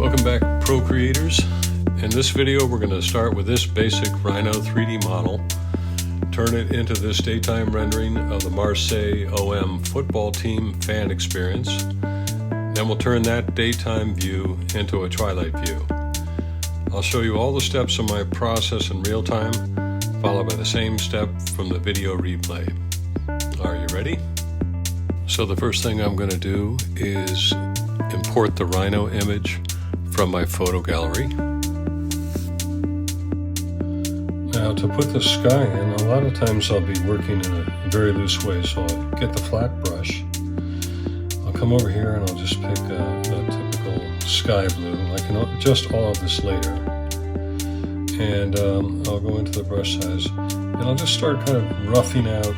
Welcome back, Procreators. In this video we're going to start with this basic Rhino 3D model, turn it into this daytime rendering of the Marseille OM football team fan experience. Then we'll turn that daytime view into a twilight view. I'll show you all the steps of my process in real time, followed by the same step from the video replay. Are you ready? So the first thing I'm going to do is import the Rhino image from my photo gallery. Now to put the sky in, a lot of times I'll be working in a very loose way, so I'll get the flat brush. I'll come over here and I'll just pick a typical sky blue. I can adjust all of this later. And I'll go into the brush size and I'll just start kind of roughing out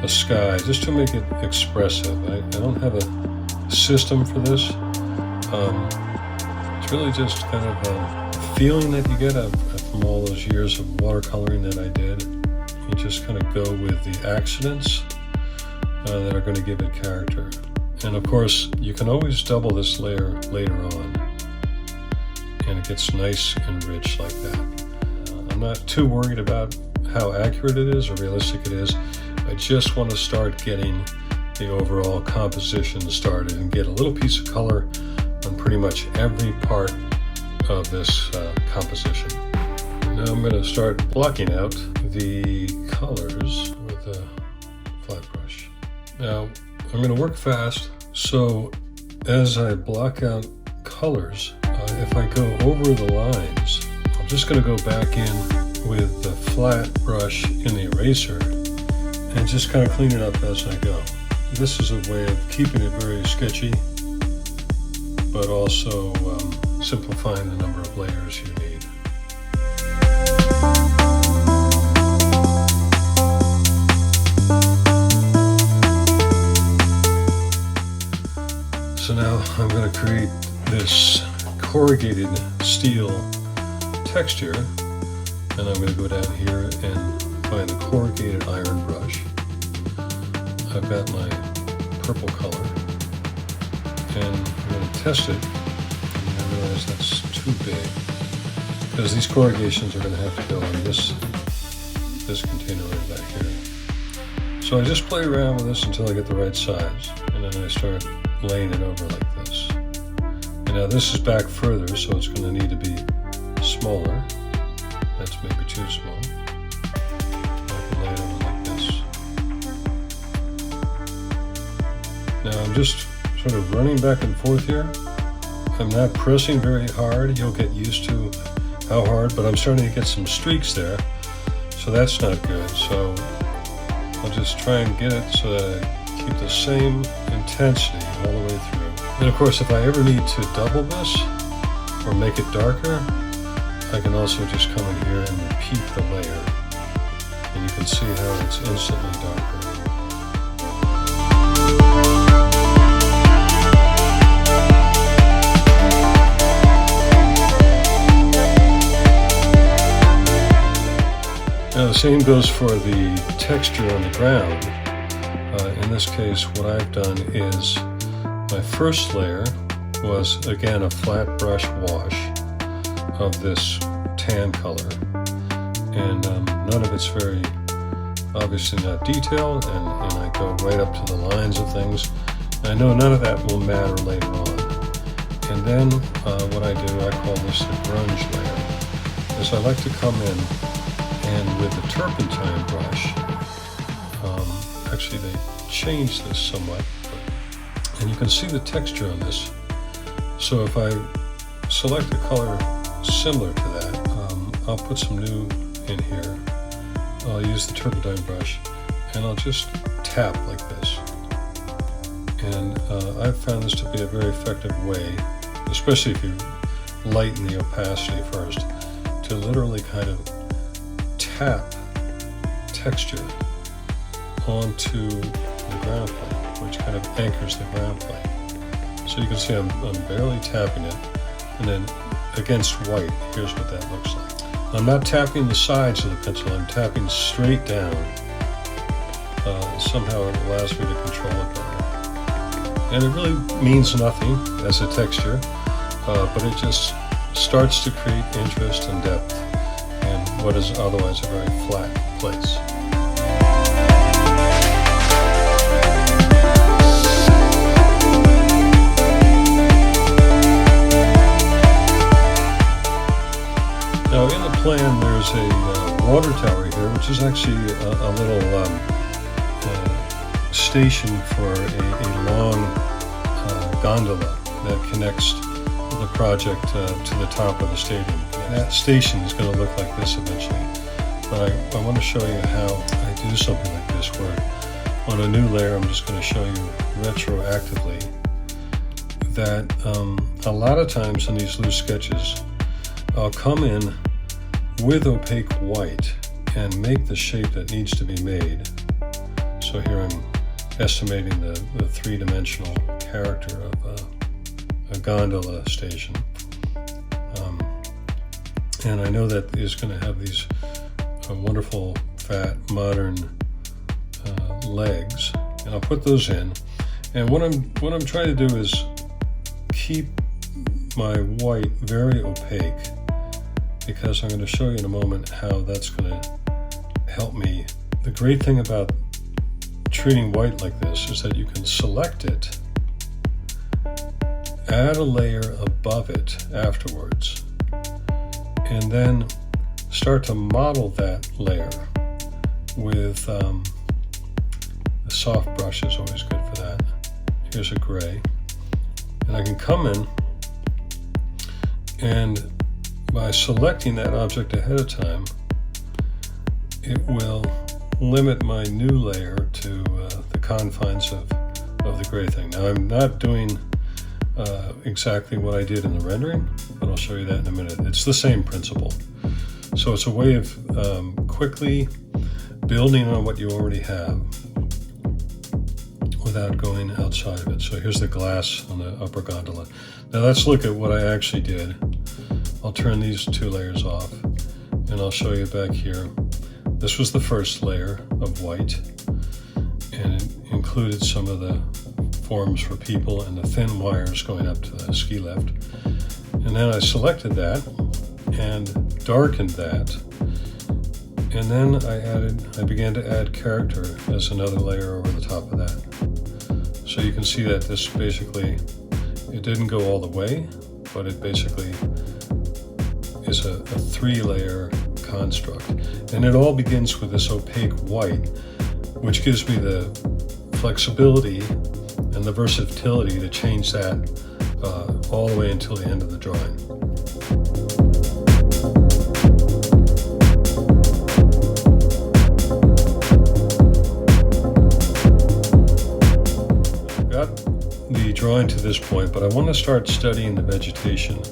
a sky just to make it expressive. I don't have a system for this. It's really just kind of a feeling that you get from all those years of watercoloring that I did. You just kind of go with the accidents that are going to give it character. And of course, you can always double this layer later on, and it gets nice and rich like that. I'm not too worried about how accurate it is or realistic it is. I just want to start getting the overall composition started and get a little piece of color on pretty much every part of this composition. Now I'm going to start blocking out the colors with a flat brush. Now I'm going to work fast, so as I block out colors, if I go over the lines, I'm just going to go back in with the flat brush in the eraser and just kind of clean it up as I go. This is a way of keeping it very sketchy, but also simplifying the number of layers you need. So now I'm going to create this corrugated steel texture, and I'm going to go down here and find the corrugated iron brush. I've got my purple color, and I'm going to test it, and I realize that's too big, because these corrugations are going to have to go on this container right back here. So I just play around with this until I get the right size, and then I start laying it over like this. And now this is back further, so it's going to need to be smaller. That's maybe too small. I can lay it over like this. Now I'm just sort of running back and forth here. I'm not pressing very hard. You'll get used to how hard, but I'm starting to get some streaks there, so that's not good. So I'll just try and get it so that I keep the same intensity all the way through. And of course, if I ever need to double this or make it darker, I can also just come in here and repeat the layer, and you can see how it's instantly darker. Now the same goes for the texture on the ground. In this case, what I've done is my first layer was again a flat brush wash of this tan color, and none of it's very obviously not detailed, and I go right up to the lines of things. I know none of that will matter later on. And then what I do, I call this the grunge layer, is I like to come in and with the Turpentine Brush, actually they changed this somewhat, and you can see the texture on this. So if I select a color similar to that, I'll put some new in here. I'll use the Turpentine Brush, and I'll just tap like this. And I've found this to be a very effective way, especially if you lighten the opacity first, to literally kind of tap texture onto the ground plane, which kind of anchors the ground plane. So you can see I'm barely tapping it, and then against white, here's what that looks like. I'm not tapping the sides of the pencil, I'm tapping straight down. Somehow it allows me to control it better. And it really means nothing as a texture. but it just starts to create interest and depth in what is otherwise a very flat place. Now in the plan there's a water tower here, which is actually a little station for a long gondola that connects the project to the top of the stadium. And that station is going to look like this eventually, but I want to show you how I do something like this, where on a new layer I'm just going to show you retroactively that a lot of times in these loose sketches I'll come in with opaque white and make the shape that needs to be made. So here I'm estimating the three-dimensional character of a gondola station. And I know that is going to have these wonderful, fat, modern legs, and I'll put those in. And what I'm trying to do is keep my white very opaque, because I'm going to show you in a moment how that's going to help me. The great thing about treating white like this is that you can select it, add a layer above it afterwards, and then start to model that layer with a soft brush is always good for that. Here's a gray, and I can come in and by selecting that object ahead of time, it will limit my new layer to the confines of the gray thing. Now I'm not doing exactly what I did in the rendering, but I'll show you that in a minute. It's the same principle. So it's a way of quickly building on what you already have without going outside of it. So here's the glass on the upper gondola. Now let's look at what I actually did. I'll turn these two layers off and I'll show you back here. This was the first layer of white, and it included some of the forms for people and the thin wires going up to the ski lift. And then I selected that and darkened that, and then I began to add character as another layer over the top of that. So you can see that this basically, it didn't go all the way, but it basically is a three-layer construct. And it all begins with this opaque white, which gives me the flexibility and the versatility to change that all the way until the end of the drawing. I've got the drawing to this point, but I want to start studying the vegetation.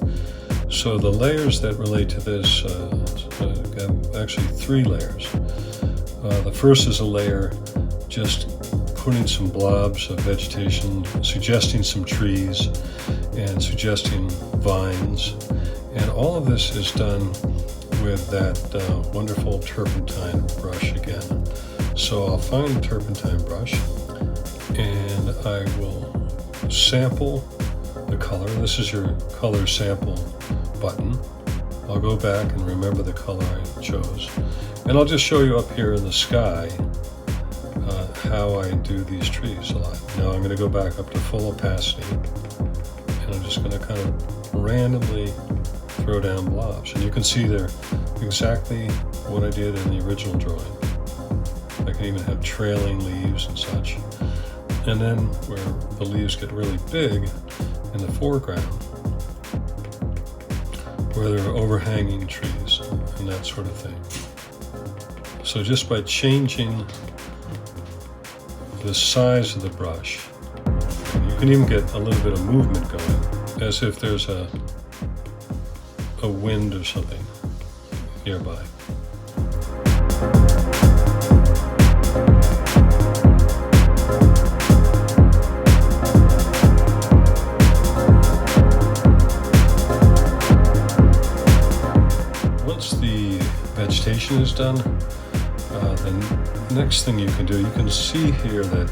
So the layers that relate to this, actually three layers. The first is a layer just putting some blobs of vegetation, suggesting some trees, and suggesting vines. And all of this is done with that wonderful turpentine brush again. So I'll find the turpentine brush and I will sample the color. This is your color sample button. I'll go back and remember the color I chose. And I'll just show you up here in the sky how I do these trees a lot. Now I'm going to go back up to full opacity, and I'm just going to kind of randomly throw down blobs. And you can see they're exactly what I did in the original drawing. I can even have trailing leaves and such. And then where the leaves get really big in the foreground, where there are overhanging trees and that sort of thing. So just by changing the size of the brush, you can even get a little bit of movement going, as if there's a wind or something nearby. Once the vegetation is done, the next thing you can see here that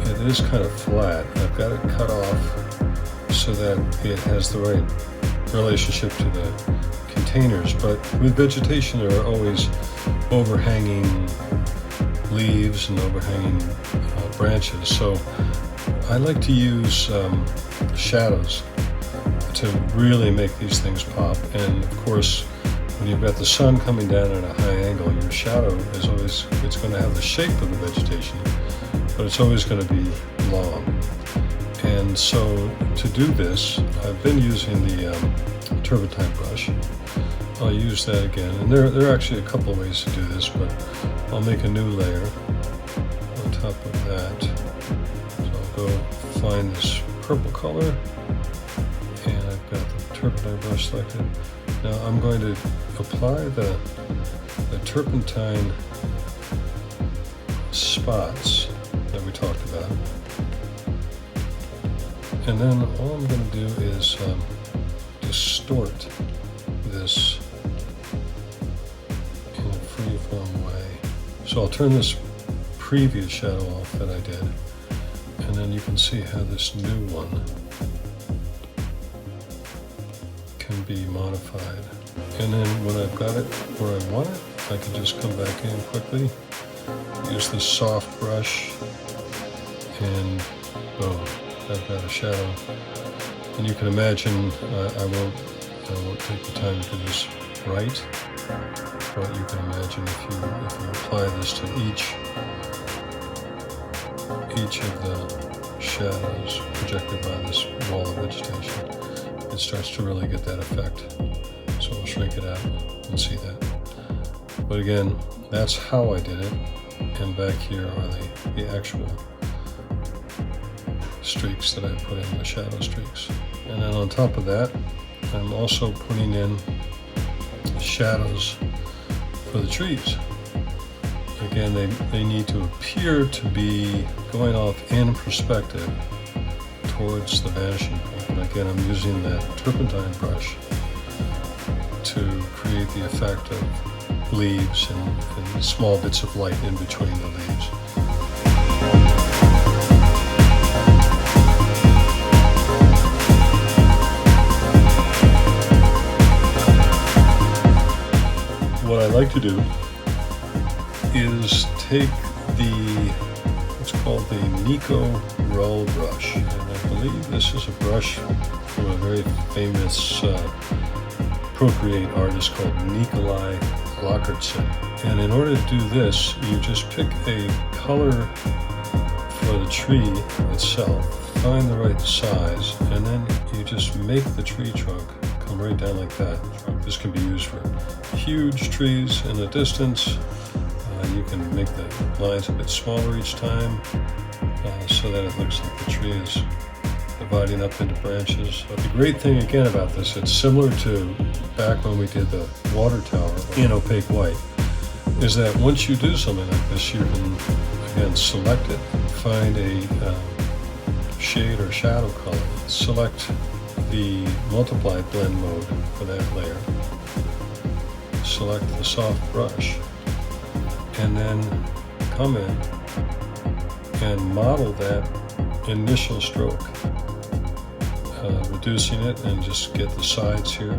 it is kind of flat. I've got it cut off so so that it has the right relationship to the containers. But with vegetation, there are always overhanging leaves and overhanging branches. So I like to use shadows to really make these things pop. And of course, when you've got the sun coming down at a high angle, your shadow is always, it's going to have the shape of the vegetation, but it's always going to be long. And so to do this, I've been using the Turpentine Brush. I'll use that again. And there are actually a couple of ways to do this, but I'll make a new layer on top of that. So I'll go find this purple color, and I've got the Turpentine Brush selected. Now I'm going to apply the turpentine spots that we talked about. And then all I'm going to do is distort this in a free-form way. So I'll turn this previous shadow off that I did, and then you can see how this new one can be modified. And then when I've got it where I want it, I can just come back in quickly, use this soft brush, and boom, I've got a shadow. And you can imagine I won't take the time to do this right, but you can imagine if you apply this to each of the shadows projected by this wall of vegetation, it starts to really get that effect. So we'll shrink it out and see that. But again, that's how I did it. And back here are the actual streaks that I put in, the shadow streaks. And then on top of that, I'm also putting in shadows for the trees. Again, they need to appear to be going off in perspective towards the vanishing point. And again, I'm using that turpentine brush to create the effect of leaves and small bits of light in between the leaves. What I like to do is take what's called the Nikko Rull Brush, and I believe this is a brush from a very famous Procreate artist called Nikko Rull Brush. And in order to do this, you just pick a color for the tree itself, find the right size, and then you just make the tree trunk come right down like that. This can be used for huge trees in the distance. You can make the lines a bit smaller each time so that it looks like the tree is dividing up into branches. But the great thing again about this, it's similar to back when we did the water tower in opaque white, is that once you do something like this, you can again select it, find a shade or shadow color, select the multiply blend mode for that layer, select the soft brush, and then come in and model that initial stroke, reducing it, and just get the sides here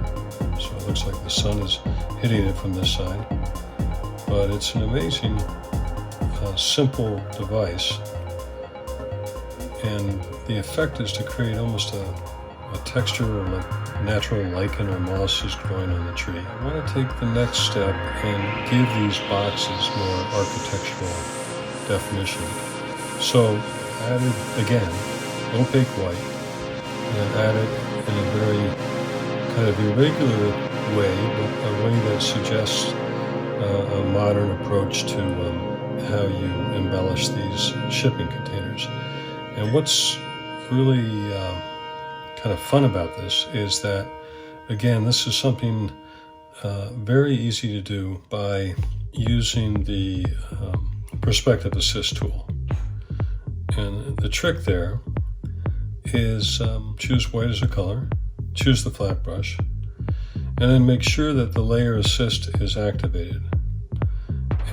so it looks like the sun is hitting it from this side. But it's an amazing simple device, and the effect is to create almost a texture or like natural lichen or moss is growing on the tree. I want to take the next step and give these boxes more architectural definition. So added again opaque white, and added in a very kind of irregular way, but a way that suggests a modern approach to how you embellish these shipping containers. And what's really kind of fun about this is that, again, this is something very easy to do by using the Perspective Assist tool. And the trick there is choose white as a color, choose the flat brush, and then make sure that the layer assist is activated.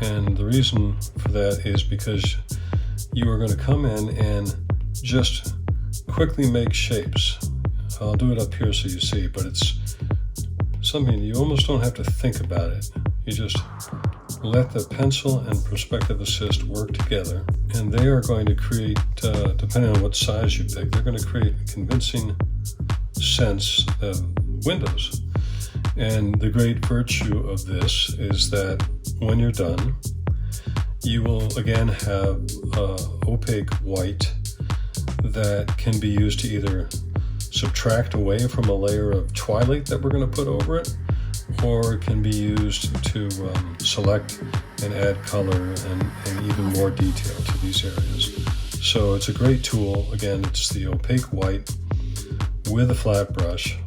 And the reason for that is because you are going to come in and just quickly make shapes. I'll do it up here so you see, but it's something you almost don't have to think about it. You just let the pencil and perspective assist work together, and they are going to create, depending on what size you pick, they're going to create a convincing sense of windows. And the great virtue of this is that when you're done, you will again have opaque white that can be used to either subtract away from a layer of twilight that we're going to put over it, or it can be used to select and add color and even more detail to these areas. So it's a great tool. Again, it's the opaque white with a flat brush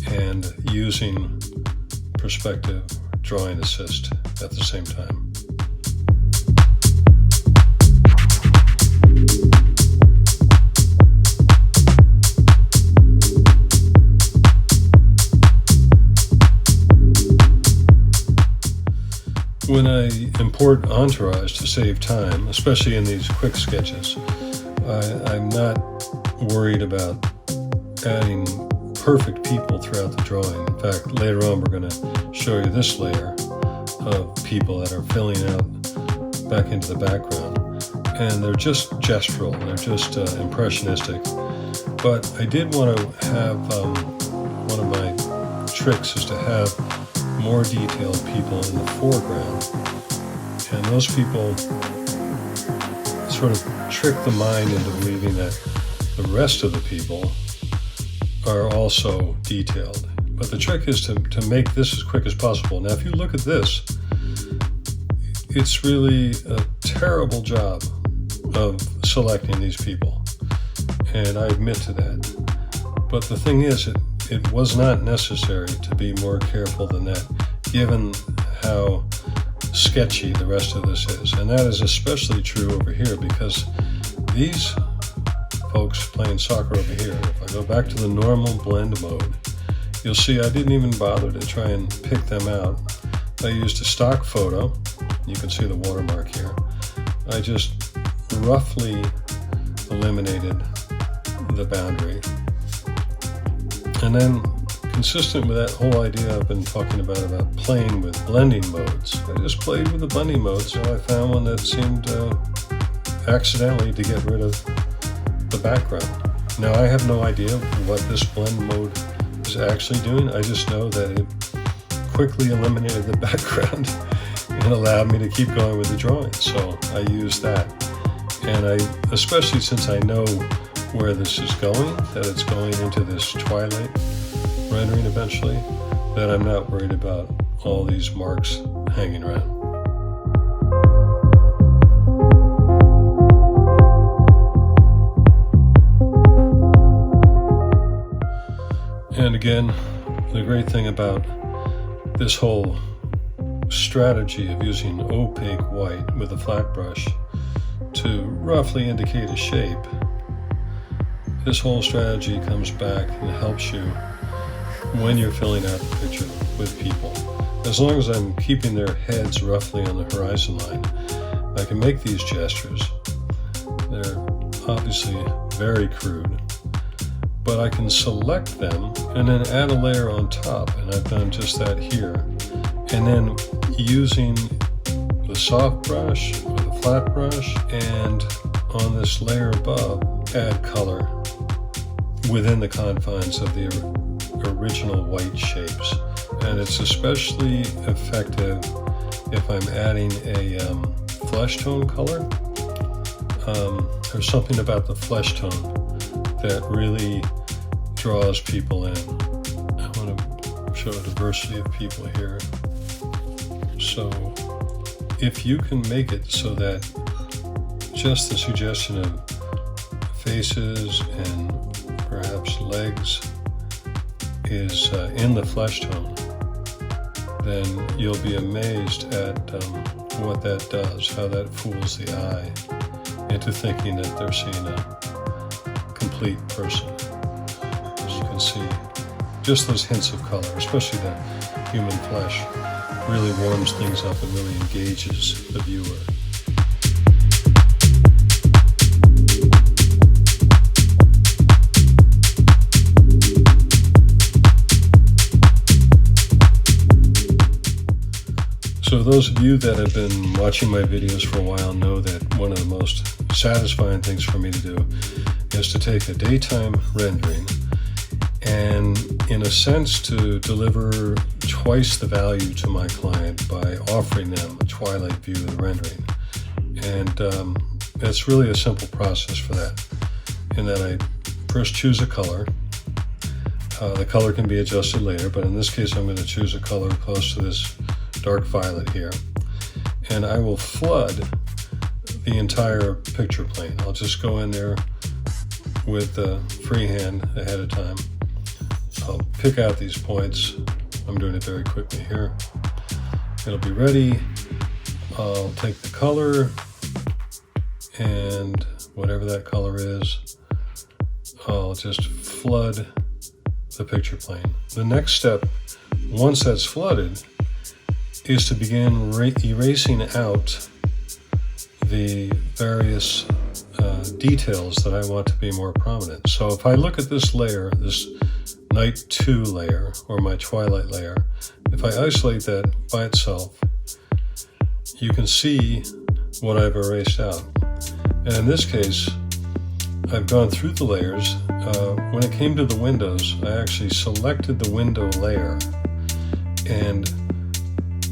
and using perspective drawing assist at the same time. When I import entourage to save time, especially in these quick sketches, I'm not worried about adding perfect people throughout the drawing. In fact, later on we're going to show you this layer of people that are filling out back into the background. And they're just gestural, they're just impressionistic. But I did want to have, one of my tricks is to have more detailed people in the foreground, and those people sort of trick the mind into believing that the rest of the people are also detailed. But the trick is to make this as quick as possible. Now if you look at this, it's really a terrible job of selecting these people, and I admit to that. But the thing is, it was not necessary to be more careful than that, given how sketchy the rest of this is. And that is especially true over here, because these folks playing soccer over here, if I go back to the normal blend mode, you'll see I didn't even bother to try and pick them out. I used a stock photo. You can see the watermark here. I just roughly eliminated the boundary. And then, consistent with that whole idea I've been talking about playing with blending modes, I just played with the blending modes, so I found one that seemed accidentally to get rid of the background. Now I have no idea what this blend mode is actually doing. I just know that it quickly eliminated the background and allowed me to keep going with the drawing. So I used that. And especially since I know where this is going, that it's going into this twilight rendering eventually, that I'm not worried about all these marks hanging around. And again, the great thing about this whole strategy of using opaque white with a flat brush to roughly indicate a shape, this whole strategy comes back and helps you when you're filling out the picture with people. As long as I'm keeping their heads roughly on the horizon line, I can make these gestures. They're obviously very crude, but I can select them and then add a layer on top, and I've done just that here. And then using the soft brush or the flat brush, and on this layer above, add color within the confines of the original white shapes. And it's especially effective if I'm adding a flesh tone color. There's something about the flesh tone that really draws people in. I want to show a diversity of people here. So if you can make it so that just the suggestion of faces and perhaps legs is in the flesh tone, then you'll be amazed at what that does, how that fools the eye into thinking that they're seeing a complete person. As you can see, just those hints of color, especially the human flesh, really warms things up and really engages the viewer. So those of you that have been watching my videos for a while know that one of the most satisfying things for me to do is to take a daytime rendering and, in a sense, to deliver twice the value to my client by offering them a twilight view of the rendering. And it's really a simple process for that, in that I first choose a color. The color can be adjusted later, but in this case I'm going to choose a color close to this dark violet here, and I will flood the entire picture plane. I'll just go in there with the freehand ahead of time. I'll pick out these points. I'm doing it very quickly here. It'll be ready. I'll take the color, and whatever that color is, I'll just flood the picture plane. The next step, once that's flooded, is to begin erasing out the various details that I want to be more prominent. So if I look at this layer, this Night 2 layer, or my Twilight layer, if I isolate that by itself, you can see what I've erased out. And in this case, I've gone through the layers. When it came to the windows, I actually selected the window layer and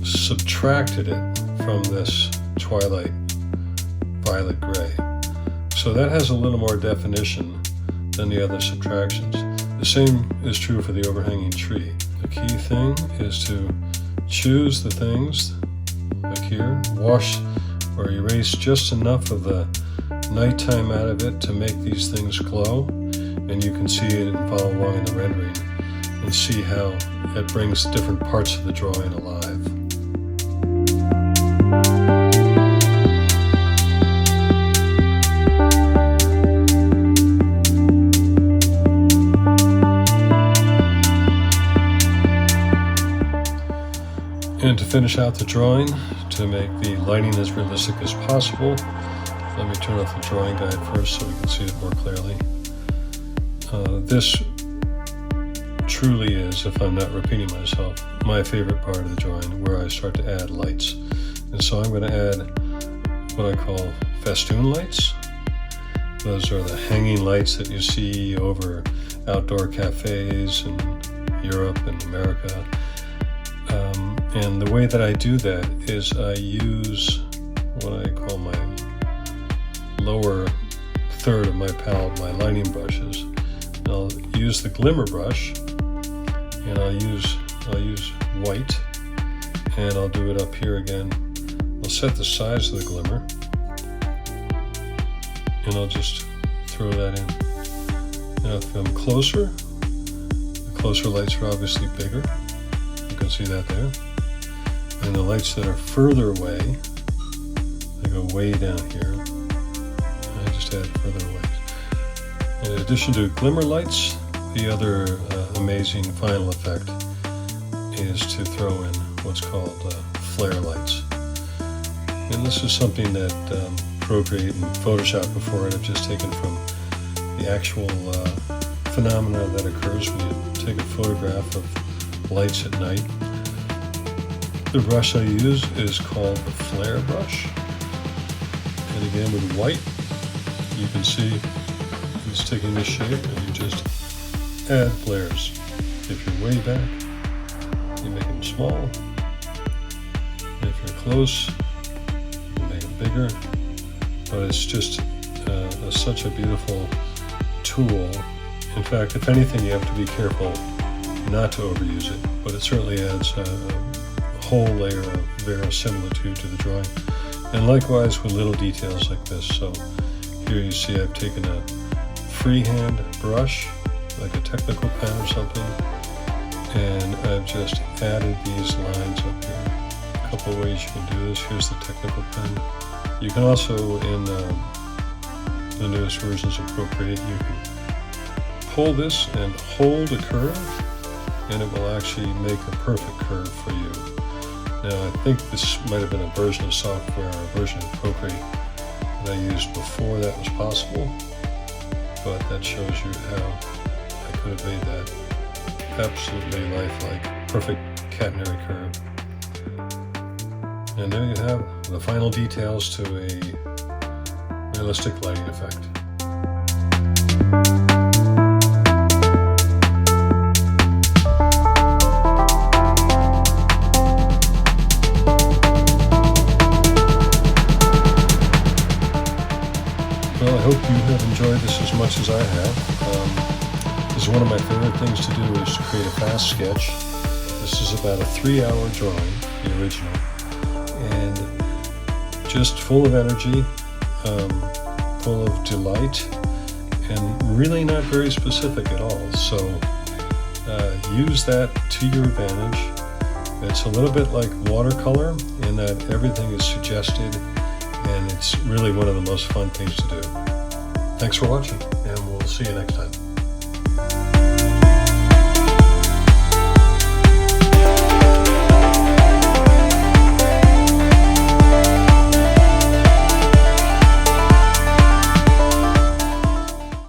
subtracted it from this Twilight violet gray. So that has a little more definition than the other subtractions. The same is true for the overhanging tree. The key thing is to choose the things like here, wash or erase just enough of the nighttime out of it to make these things glow, and you can see it and follow along in the rendering and see how it brings different parts of the drawing alive. And to finish out the drawing, to make the lighting as realistic as possible, let me turn off the drawing guide first so we can see it more clearly. This truly is, if I'm not repeating myself, my favorite part of the drawing, where I start to add lights. And so I'm going to add what I call festoon lights. Those are the hanging lights that you see over outdoor cafes in Europe and America. And the way that I do that is I use what I call my lower third of my palette, my lighting brushes. And I'll use the Glimmer brush, and I'll use white, and I'll do it up here again. I'll set the size of the glimmer, and I'll just throw that in. Now if I'm closer, the closer lights are obviously bigger. You can see that there. And the lights that are further away, they go way down here. I just add further away. In addition to glimmer lights, the other amazing final effect is to throw in what's called flare lights. And this is something that Procreate and Photoshop before it have just taken from the actual phenomena that occurs when you take a photograph of lights at night. The brush I use is called the flare brush. And again, with white, you can see it's taking this shape, and you just add flares. If you're way back, you make them small. If you're close, you make them bigger. But it's just such a beautiful tool. In fact, if anything, you have to be careful not to overuse it, but it certainly adds a whole layer of verisimilitude to the drawing. And likewise with little details like this. So here you see I've taken a freehand brush, like a technical pen or something, and I've just added these lines up here. A couple of ways you can do this. Here's the technical pen. You can also, in the newest versions of Procreate, you can pull this and hold a curve, and it will actually make a perfect curve for you. Now, I think this might have been a version of software or a version of Procreate that I used before that was possible, but that shows you how I could have made that absolutely lifelike, perfect catenary curve. And there you have the final details to a realistic lighting effect. Well, I hope you have enjoyed this as much as I have. This is one of my favorite things to do, is to create a fast sketch. This is about a 3-hour drawing, the original, and just full of energy, full of delight, and really not very specific at all. So use that to your advantage. It's a little bit like watercolor in that everything is suggested, and it's really one of the most fun things to do. Thanks for watching, and we'll see you next time.